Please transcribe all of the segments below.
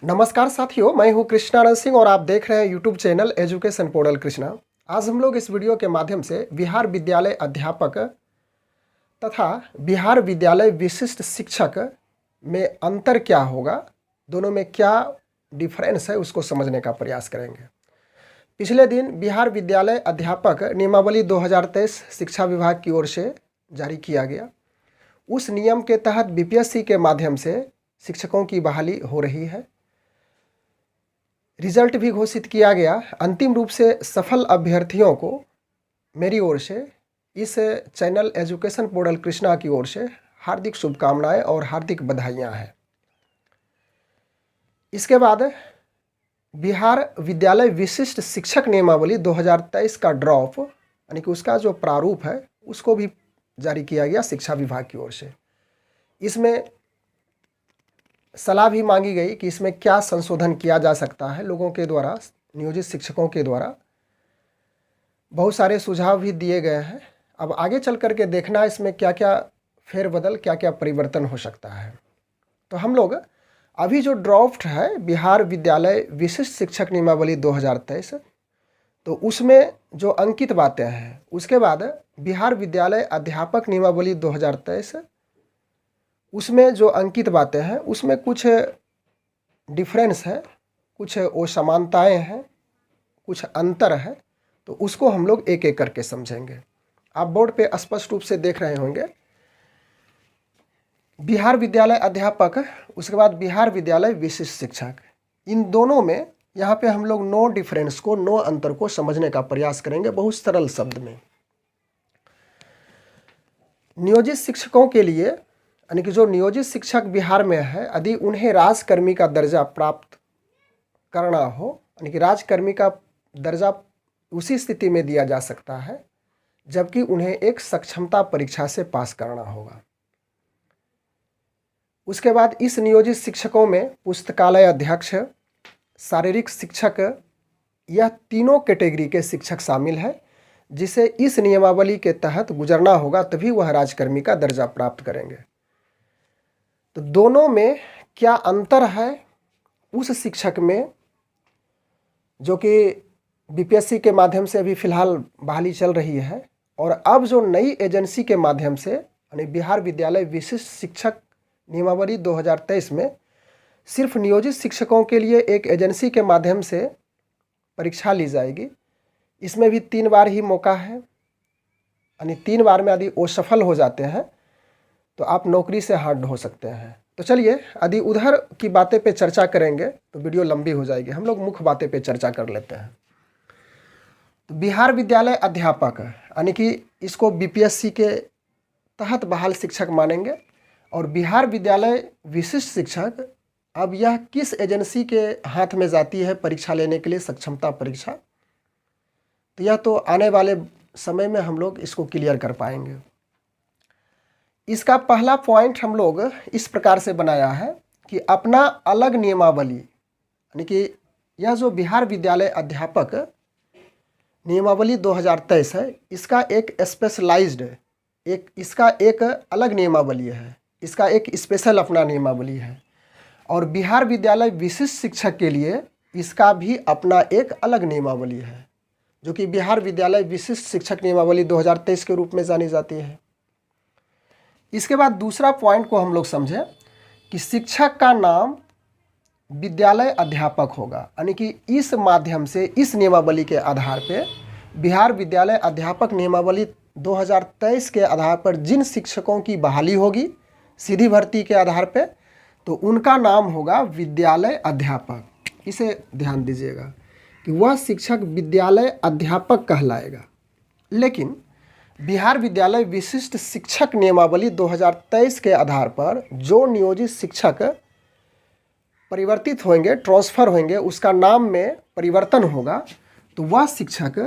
नमस्कार साथियों, मैं हूं कृष्णानंद सिंह और आप देख रहे हैं YouTube channel education portal Krishna. आज हम लोग इस वीडियो के माध्यम से बिहार विद्यालय अध्यापक तथा बिहार विद्यालय विशिष्ट शिक्षक में अंतर क्या होगा, दोनों में क्या डिफरेंस है, उसको समझने का प्रयास करेंगे। पिछले दिन बिहार विद्यालय अध्यापक नियमावली 2023 शिक्षा विभाग की ओर से जारी किया गया। उस नियम के तहत बीपीएससी के माध्यम से शिक्षकों की बहाली हो रही है। रिजल्ट भी घोषित किया गया। अंतिम रूप से सफल अभ्यर्थियों को मेरी ओर से इस चैनल एजुकेशन पोर्टल कृष्णा की ओर से हार्दिक शुभकामनाएं और हार्दिक बधाइयां हैं। इसके बाद बिहार विद्यालय विशिष्ट शिक्षक नियमावली 2023 का ड्राफ्ट यानी कि उसका जो प्रारूप है उसको भी जारी किया गया शिक्षा विभाग की ओर से। इसमें सलाह भी मांगी गई कि इसमें क्या संशोधन किया जा सकता है। लोगों के द्वारा, नियोजित शिक्षकों के द्वारा बहुत सारे सुझाव भी दिए गए हैं। अब आगे चल कर के देखना इसमें क्या क्या फेरबदल, क्या क्या परिवर्तन हो सकता है। तो हम लोग अभी जो ड्राफ्ट है बिहार विद्यालय विशिष्ट शिक्षक नियमावली 2023, तो उसमें जो अंकित बातें हैं, उसके बाद बिहार विद्यालय अध्यापक नियमावली 2023 उसमें जो अंकित बातें हैं उसमें कुछ डिफरेंस है, कुछ असमानताएं हैं, कुछ अंतर है। तो उसको हम लोग एक एक करके समझेंगे। आप बोर्ड पे स्पष्ट रूप से देख रहे होंगे बिहार विद्यालय अध्यापक, उसके बाद बिहार विद्यालय विशिष्ट शिक्षक। इन दोनों में यहाँ पे हम लोग नो डिफरेंस को, नो अंतर को समझने का प्रयास करेंगे बहुत सरल शब्द में। नियोजित शिक्षकों के लिए यानी कि जो नियोजित शिक्षक बिहार में है, यदि उन्हें राजकर्मी का दर्जा प्राप्त करना हो, यानी कि राजकर्मी का दर्जा उसी स्थिति में दिया जा सकता है जबकि उन्हें एक सक्षमता परीक्षा से पास करना होगा। उसके बाद इस नियोजित शिक्षकों में पुस्तकालय अध्यक्ष, शारीरिक शिक्षक, यह तीनों कैटेगरी के शिक्षक शामिल है जिसे इस नियमावली के तहत गुजरना होगा, तभी वह राजकर्मी का दर्जा प्राप्त करेंगे। तो दोनों में क्या अंतर है उस शिक्षक में, जो कि बीपीएससी के माध्यम से अभी फ़िलहाल बहाली चल रही है, और अब जो नई एजेंसी के माध्यम से यानी बिहार विद्यालय विशिष्ट शिक्षक नियमावली 2023 में सिर्फ नियोजित शिक्षकों के लिए एक एजेंसी के माध्यम से परीक्षा ली जाएगी। इसमें भी 3 बार ही मौका है, यानी 3 बार में यदि वो सफल हो जाते हैं तो आप नौकरी से हार्ड हो सकते हैं। तो चलिए, यदि उधर की बातें पे चर्चा करेंगे तो वीडियो लंबी हो जाएगी। हम लोग मुख्य बातें पे चर्चा कर लेते हैं। तो बिहार विद्यालय अध्यापक यानी कि इसको बीपीएससी के तहत बहाल शिक्षक मानेंगे, और बिहार विद्यालय विशिष्ट शिक्षक, अब यह किस एजेंसी के हाथ में जाती है परीक्षा लेने के लिए, सक्षमता परीक्षा, तो यह तो आने वाले समय में हम लोग इसको क्लियर कर पाएंगे। इसका पहला पॉइंट हम लोग इस प्रकार से बनाया है कि अपना अलग नियमावली, यानी कि यह जो बिहार विद्यालय अध्यापक नियमावली 2023 है, इसका एक स्पेशलाइज्ड, इसका एक अलग नियमावली है, इसका एक स्पेशल अपना नियमावली है। और बिहार विद्यालय विशिष्ट शिक्षक के लिए इसका भी अपना एक अलग नियमावली है, जो कि बिहार विद्यालय विशिष्ट शिक्षक नियमावली 2023 के रूप में जानी जाती है। इसके बाद दूसरा पॉइंट को हम लोग समझें कि शिक्षक का नाम विद्यालय अध्यापक होगा, यानी कि इस माध्यम से, इस नियमावली के आधार पे बिहार विद्यालय अध्यापक नियमावली 2023 के आधार पर जिन शिक्षकों की बहाली होगी सीधी भर्ती के आधार पे, तो उनका नाम होगा विद्यालय अध्यापक। इसे ध्यान दीजिएगा कि वह शिक्षक विद्यालय अध्यापक कहलाएगा। लेकिन बिहार विद्यालय विशिष्ट शिक्षक नियमावली 2023 के आधार पर जो नियोजित शिक्षक परिवर्तित होंगे, ट्रांसफ़र होंगे, उसका नाम में परिवर्तन होगा, तो वह शिक्षक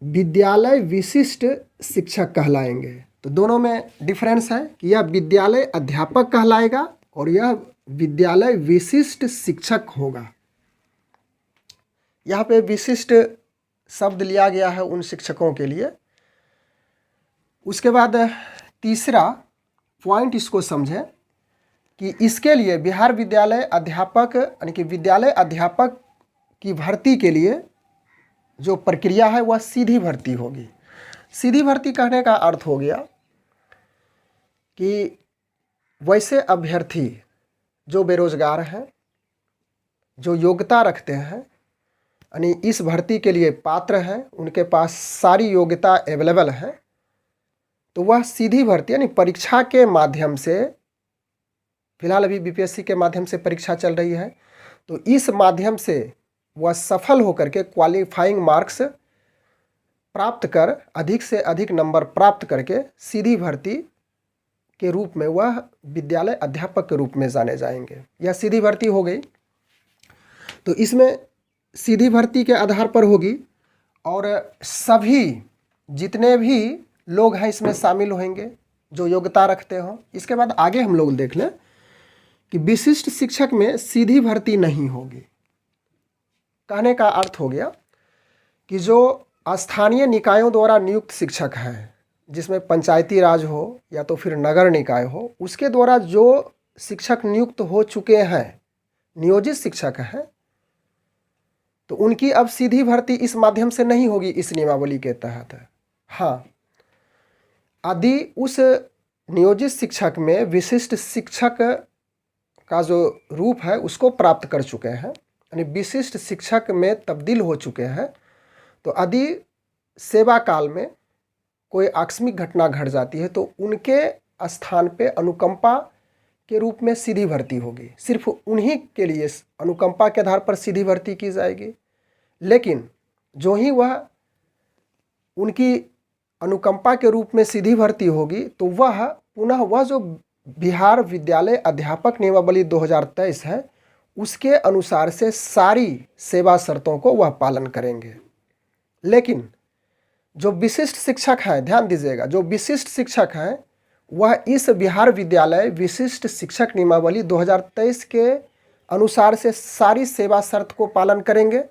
विद्यालय विशिष्ट शिक्षक कहलाएंगे। तो दोनों में डिफरेंस है कि यह विद्यालय अध्यापक कहलाएगा और यह विद्यालय विशिष्ट शिक्षक होगा। यहाँ पे विशिष्ट शब्द लिया गया है उन शिक्षकों के लिए। उसके बाद तीसरा पॉइंट इसको समझें कि इसके लिए बिहार विद्यालय अध्यापक यानी कि विद्यालय अध्यापक की भर्ती के लिए जो प्रक्रिया है वह सीधी भर्ती होगी। सीधी भर्ती कहने का अर्थ हो गया कि वैसे अभ्यर्थी जो बेरोजगार हैं, जो योग्यता रखते हैं, यानी इस भर्ती के लिए पात्र हैं, उनके पास सारी योग्यता अवेलेबल है, तो वह सीधी भर्ती यानी परीक्षा के माध्यम से, फिलहाल अभी बीपीएससी के माध्यम से परीक्षा चल रही है, तो इस माध्यम से वह सफल होकर के क्वालिफाइंग मार्क्स प्राप्त कर अधिक से अधिक नंबर प्राप्त करके सीधी भर्ती के रूप में वह विद्यालय अध्यापक के रूप में जाने जाएंगे। यह सीधी भर्ती हो गई। तो इसमें सीधी भर्ती के आधार पर होगी और सभी जितने भी लोग हैं इसमें शामिल होंगे जो योग्यता रखते हो। इसके बाद आगे हम लोग देख लें कि विशिष्ट शिक्षक में सीधी भर्ती नहीं होगी। कहने का अर्थ हो गया कि जो स्थानीय निकायों द्वारा नियुक्त शिक्षक हैं, जिसमें पंचायती राज हो या तो फिर नगर निकाय हो, उसके द्वारा जो शिक्षक नियुक्त हो चुके हैं, नियोजित शिक्षक हैं, तो उनकी अब सीधी भर्ती इस माध्यम से नहीं होगी इस नियमावली के तहत। हाँ, यदि उस नियोजित शिक्षक में विशिष्ट शिक्षक का जो रूप है उसको प्राप्त कर चुके हैं, यानी विशिष्ट शिक्षक में तब्दील हो चुके हैं, तो यदि सेवा काल में कोई आकस्मिक घटना घट जाती है तो उनके स्थान पे अनुकंपा के रूप में सीधी भर्ती होगी। सिर्फ उन्हीं के लिए अनुकंपा के आधार पर सीधी भर्ती की जाएगी। लेकिन जो ही वह उनकी अनुकंपा के रूप में सीधी भर्ती होगी तो वह पुनः वह जो बिहार विद्यालय अध्यापक नियमावली 2023 है उसके अनुसार से सारी सेवा शर्तों को वह पालन करेंगे। लेकिन जो विशिष्ट शिक्षक हैं, ध्यान दीजिएगा, जो विशिष्ट शिक्षक हैं वह इस बिहार विद्यालय विशिष्ट शिक्षक नियमावली 2023 के अनुसार से सारी सेवा शर्त को पालन करेंगे।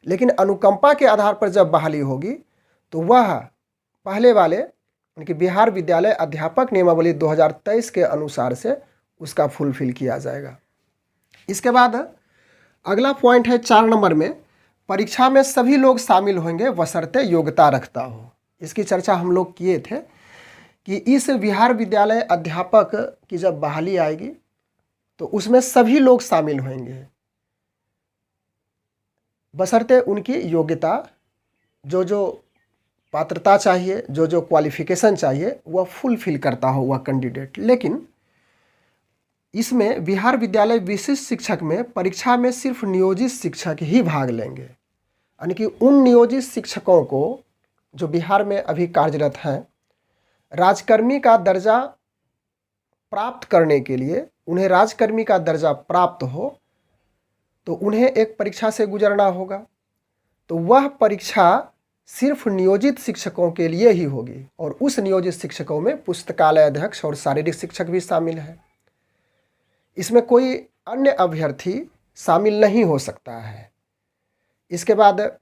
लेकिन अनुकंपा के आधार पर जब बहाली होगी तो वह पहले वाले उनकी बिहार विद्यालय अध्यापक नियमावली 2023 के अनुसार से उसका फुलफिल किया जाएगा। इसके बाद अगला पॉइंट है 4 नंबर में, परीक्षा में सभी लोग शामिल होंगे बशर्ते योग्यता रखता हो। इसकी चर्चा हम लोग किए थे कि इस बिहार विद्यालय अध्यापक की जब बहाली आएगी तो उसमें सभी लोग शामिल होंगे बशर्ते उनकी योग्यता, जो पात्रता चाहिए, जो क्वालिफिकेशन चाहिए वह फुलफिल करता हो वह कैंडिडेट। लेकिन इसमें बिहार विद्यालय विशिष्ट शिक्षक में परीक्षा में सिर्फ नियोजित शिक्षक ही भाग लेंगे, यानी कि उन नियोजित शिक्षकों को जो बिहार में अभी कार्यरत हैं, राजकर्मी का दर्जा प्राप्त करने के लिए, उन्हें राजकर्मी का दर्जा प्राप्त हो तो उन्हें एक परीक्षा से गुजरना होगा। तो वह परीक्षा सिर्फ नियोजित शिक्षकों के लिए ही होगी और उस नियोजित शिक्षकों में पुस्तकालय अध्यक्ष और शारीरिक शिक्षक भी शामिल हैं। इसमें कोई अन्य अभ्यर्थी शामिल नहीं हो सकता है। इसके बाद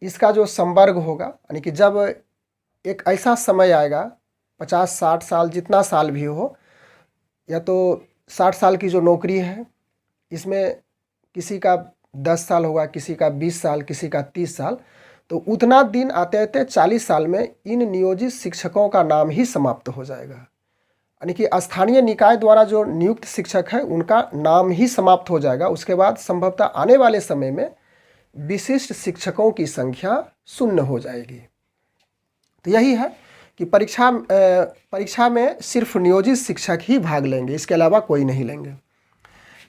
इसका जो संवर्ग होगा, यानी कि जब एक ऐसा समय आएगा 50-60 साल, जितना साल भी हो, या तो 60 साल की जो नौकरी है इसमें किसी का 10 साल होगा, किसी का 20 साल, किसी का 30 साल, तो उतना दिन आते आते 40 साल में इन नियोजित शिक्षकों का नाम ही समाप्त हो जाएगा। यानी कि स्थानीय निकाय द्वारा जो नियुक्त शिक्षक है उनका नाम ही समाप्त हो जाएगा। उसके बाद संभवतः आने वाले समय में विशिष्ट शिक्षकों की संख्या शून्य हो जाएगी। तो यही है कि परीक्षा में सिर्फ नियोजित शिक्षक ही भाग लेंगे, इसके अलावा कोई नहीं लेंगे।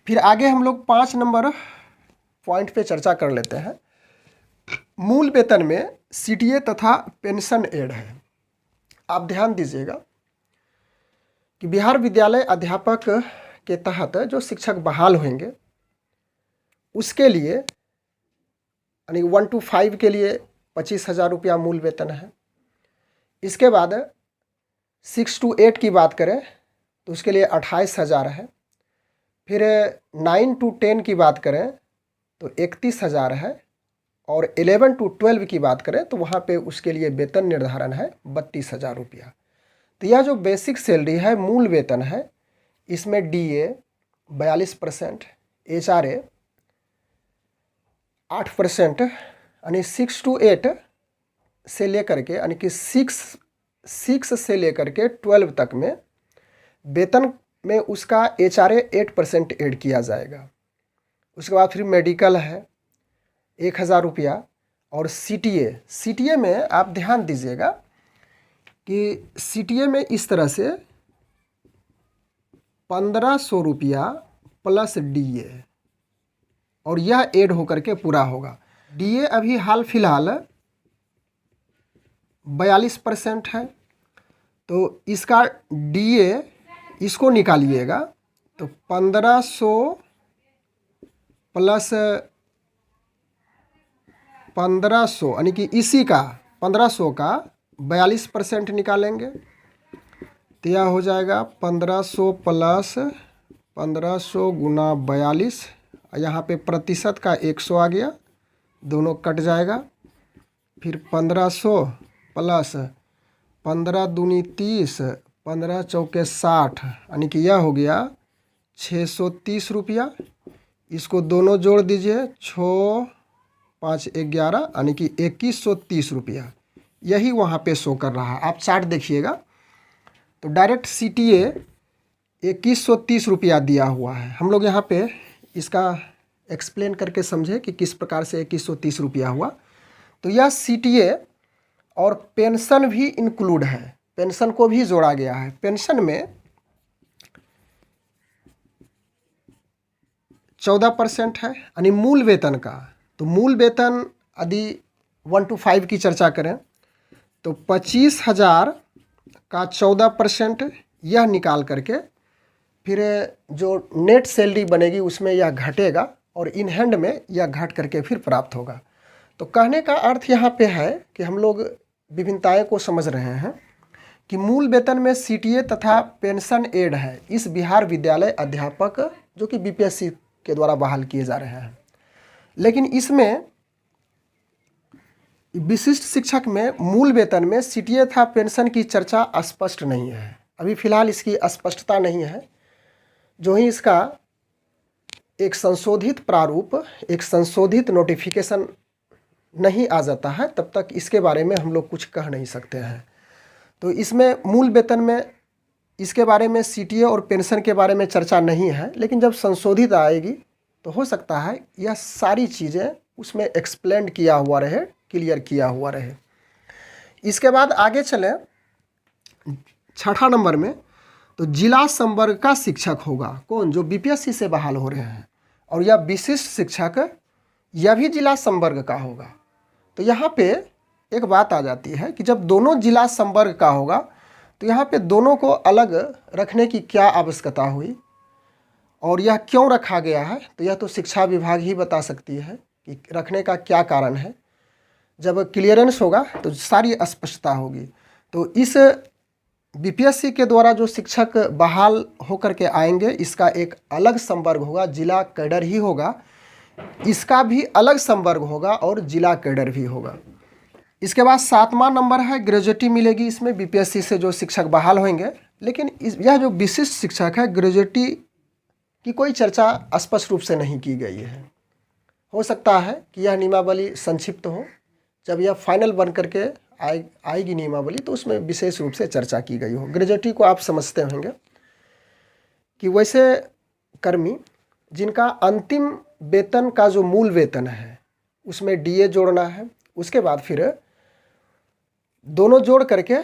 फिर आगे हम लोग 5 नंबर पॉइंट पे चर्चा कर लेते हैं। मूल वेतन में सीटीए तथा पेंशन एड है। आप ध्यान दीजिएगा कि बिहार विद्यालय अध्यापक के तहत जो शिक्षक बहाल होंगे उसके लिए यानी 1 to 5 के लिए 25,000 रुपया मूल वेतन है। इसके बाद 6 to 8 की बात करें तो उसके लिए 28,000 है। फिर 9 to 10 की बात करें तो 31,000 है और 11 to 12 की बात करें तो वहाँ पे उसके लिए वेतन निर्धारण है 32,000 रुपया। तो यह जो बेसिक सैलरी है, मूल वेतन है, इसमें डीए, 42%, HRA 8%, यानी 6 to 8 से लेकर के, यानी कि 6 से लेकर के 12 तक में वेतन में उसका HRA 8% ऐड किया जाएगा। उसके बाद फिर मेडिकल है 1000 रुपया, और CTA में आप ध्यान दीजिएगा कि CTA में इस तरह से 1500 रुपया प्लस DA, और यह ऐड होकर के पूरा होगा। DA अभी हाल फिलहाल 42% है, तो इसका DA इसको निकालिएगा तो 1500 प्लस 1500, यानी कि इसी का 1500 का 42% निकालेंगे तो यह हो जाएगा 1500 प्लस 1500 गुना 42, यहाँ पे प्रतिशत का 100 आ गया, दोनों कट जाएगा। फिर 1500 प्लस 15 दूनी 30, 15 चौके 60, यानी कि यह हो गया 630 रुपया। इसको दोनों जोड़ दीजिए, 6 5 11, यानी कि 2130 रुपया, यही वहाँ पे शो कर रहा है। आप चार्ट देखिएगा तो डायरेक्ट CTA 2130 रुपया दिया हुआ है। हम लोग यहाँ पे इसका एक्सप्लेन करके समझे कि किस प्रकार से 2130 रुपया हुआ। तो यह CTA और पेंशन भी इंक्लूड है, पेंशन को भी जोड़ा गया है। पेंशन में 14% है, यानी मूल वेतन का। तो मूल वेतन यदि 1 to 5 की चर्चा करें तो 25,000 का 14% यह निकाल करके फिर जो नेट सैलरी बनेगी उसमें यह घटेगा, और इन हैंड में यह घट करके फिर प्राप्त होगा। तो कहने का अर्थ यहाँ पे है कि हम लोग विभिन्नताएं को समझ रहे हैं कि मूल वेतन में CTA तथा पेंशन एड है। इस बिहार विद्यालय अध्यापक जो कि BPSC के द्वारा बहाल किए जा रहे हैं, लेकिन इसमें विशिष्ट शिक्षक में मूल वेतन में CTA तथा पेंशन की चर्चा स्पष्ट नहीं है। अभी फिलहाल इसकी स्पष्टता नहीं है। जो ही इसका एक संशोधित प्रारूप, एक संशोधित नोटिफिकेशन नहीं आ जाता है, तब तक इसके बारे में हम लोग कुछ कह नहीं सकते हैं। तो इसमें मूल वेतन में इसके बारे में CTA और पेंशन के बारे में चर्चा नहीं है, लेकिन जब संशोधित आएगी तो हो सकता है यह सारी चीज़ें उसमें एक्सप्लेन किया हुआ रहे, क्लियर किया हुआ रहे। इसके बाद आगे चलें 6ठा नंबर में, तो जिला संवर्ग का शिक्षक होगा कौन? जो BPSC से बहाल हो रहे हैं, और यह विशिष्ट शिक्षक यह भी जिला संवर्ग का होगा। तो यहाँ पे एक बात आ जाती है कि जब दोनों जिला संवर्ग का होगा तो यहाँ पे दोनों को अलग रखने की क्या आवश्यकता हुई और यह क्यों रखा गया है, तो यह तो शिक्षा विभाग ही बता सकती है कि रखने का क्या कारण है। जब क्लियरेंस होगा तो सारी स्पष्टता होगी। तो इस BPSC के द्वारा जो शिक्षक बहाल होकर के आएंगे, इसका एक अलग संवर्ग होगा, जिला कैडर ही होगा। इसका भी अलग संवर्ग होगा और जिला कैडर भी होगा। इसके बाद 7वां नंबर है ग्रेजुएटी मिलेगी इसमें BPSC से जो शिक्षक बहाल होंगे। लेकिन यह जो विशिष्ट शिक्षक है, ग्रेजुएटी की कोई चर्चा स्पष्ट रूप से नहीं की गई है। हो सकता है कि यह नियमावली संक्षिप्त हो, जब यह फाइनल बन करके आएगी नियमावली तो उसमें विशेष रूप से चर्चा की गई हो। ग्रेजुएटी को आप समझते होंगे कि वैसे कर्मी जिनका अंतिम वेतन का जो मूल वेतन है उसमें DA जोड़ना है, उसके बाद फिर दोनों जोड़ करके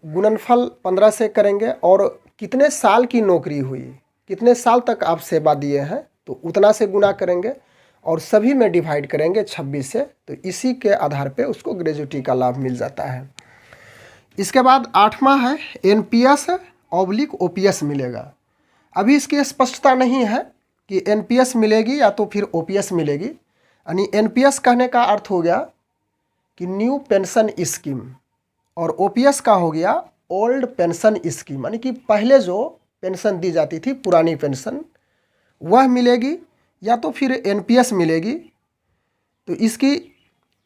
गुणनफल 15 से करेंगे, और कितने साल की नौकरी हुई, कितने साल तक आप सेवा दिए हैं तो उतना से गुना करेंगे, और सभी में डिवाइड करेंगे 26 से। तो इसी के आधार पे उसको ग्रेजुएटी का लाभ मिल जाता है। इसके बाद 8वां है NPS/OPS मिलेगा। अभी इसकी स्पष्टता नहीं है कि NPS मिलेगी या तो फिर OPS मिलेगी। यानी NPS कहने का अर्थ हो गया कि न्यू पेंशन स्कीम, और OPS का हो गया ओल्ड पेंशन स्कीम, यानी कि पहले जो पेंशन दी जाती थी पुरानी पेंशन वह मिलेगी या तो फिर NPS मिलेगी। तो इसकी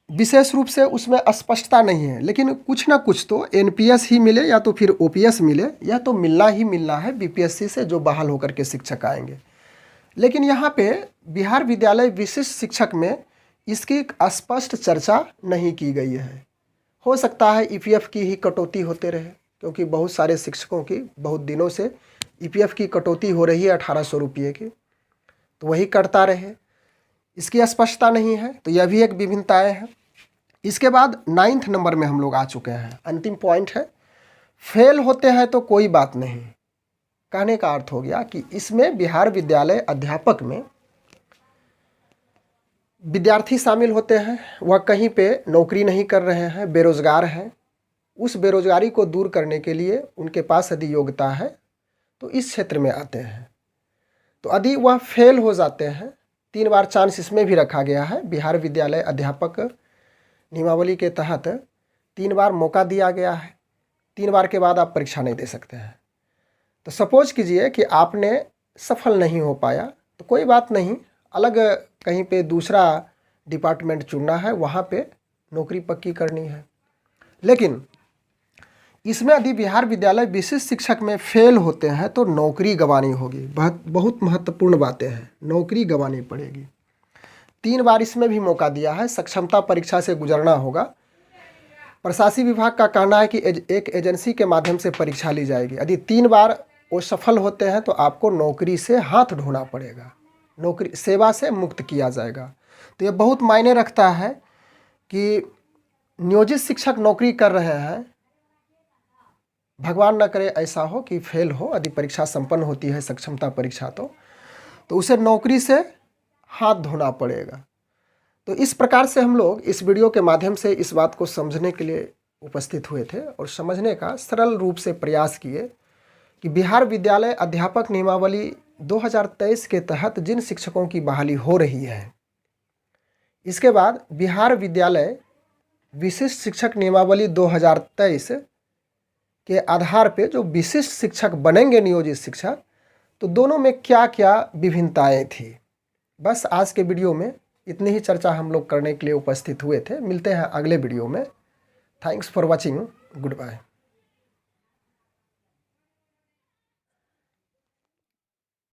विशेष रूप से उसमें स्पष्टता नहीं है, लेकिन कुछ ना कुछ तो NPS ही मिले या तो फिर OPS मिले, यह तो मिलना ही मिलना है BPSC से जो बहाल होकर के शिक्षक आएंगे। लेकिन यहाँ पे बिहार विद्यालय विशिष्ट शिक्षक में इसकी स्पष्ट चर्चा नहीं की गई है। हो सकता है ईपीएफ की ही कटौती होते रहे, क्योंकि बहुत सारे शिक्षकों की बहुत दिनों से ईपीएफ की कटौती हो रही है 1800 रुपये की, तो वही करता रहे, इसकी स्पष्टता नहीं है। तो यह भी एक विभिन्नताएँ हैं। इसके बाद 9th नंबर में हम लोग आ चुके हैं। अंतिम पॉइंट है, फेल होते हैं तो कोई बात नहीं। कहने का अर्थ हो गया कि इसमें बिहार विद्यालय अध्यापक में विद्यार्थी शामिल होते हैं, वह कहीं पे नौकरी नहीं कर रहे हैं, बेरोजगार हैं। उस बेरोजगारी को दूर करने के लिए उनके पास यदि योग्यता है तो इस क्षेत्र में आते हैं। तो यदि वह फेल हो जाते हैं, 3 बार चांस इसमें भी रखा गया है। बिहार विद्यालय अध्यापक नियमावली के तहत 3 बार मौका दिया गया है, 3 बार के बाद आप परीक्षा नहीं दे सकते हैं। तो सपोज कीजिए कि आपने सफल नहीं हो पाया, तो कोई बात नहीं, अलग कहीं पे दूसरा डिपार्टमेंट चुनना है, वहाँ पे नौकरी पक्की करनी है। लेकिन इसमें यदि बिहार विद्यालय विशिष्ट शिक्षक में फेल होते हैं तो नौकरी गंवानी होगी। बहुत महत्वपूर्ण बातें हैं, नौकरी गंवानी पड़ेगी। 3 बार इसमें भी मौका दिया है, सक्षमता परीक्षा से गुजरना होगा। प्रशासनिक विभाग का कहना है कि एक एजेंसी के माध्यम से परीक्षा ली जाएगी। यदि 3 बार वो सफल होते हैं तो आपको नौकरी से हाथ धोना पड़ेगा, नौकरी सेवा से मुक्त किया जाएगा। तो ये बहुत मायने रखता है कि नियोजित शिक्षक नौकरी कर रहे हैं, भगवान न करे ऐसा हो कि फेल हो, यदि परीक्षा संपन्न होती है सक्षमता परीक्षा तो उसे नौकरी से हाथ धोना पड़ेगा। तो इस प्रकार से हम लोग इस वीडियो के माध्यम से इस बात को समझने के लिए उपस्थित हुए थे और समझने का सरल रूप से प्रयास किए कि बिहार विद्यालय अध्यापक नियमावली 2023 के तहत जिन शिक्षकों की बहाली हो रही है, इसके बाद बिहार विद्यालय विशिष्ट शिक्षक नियमावली 2023 के आधार पे जो विशिष्ट शिक्षक बनेंगे नियोजित शिक्षक, तो दोनों में क्या क्या विभिन्नताएं थी। बस आज के वीडियो में इतनी ही चर्चा हम लोग करने के लिए उपस्थित हुए थे। मिलते हैं अगले वीडियो में। Thanks for watching, good bye.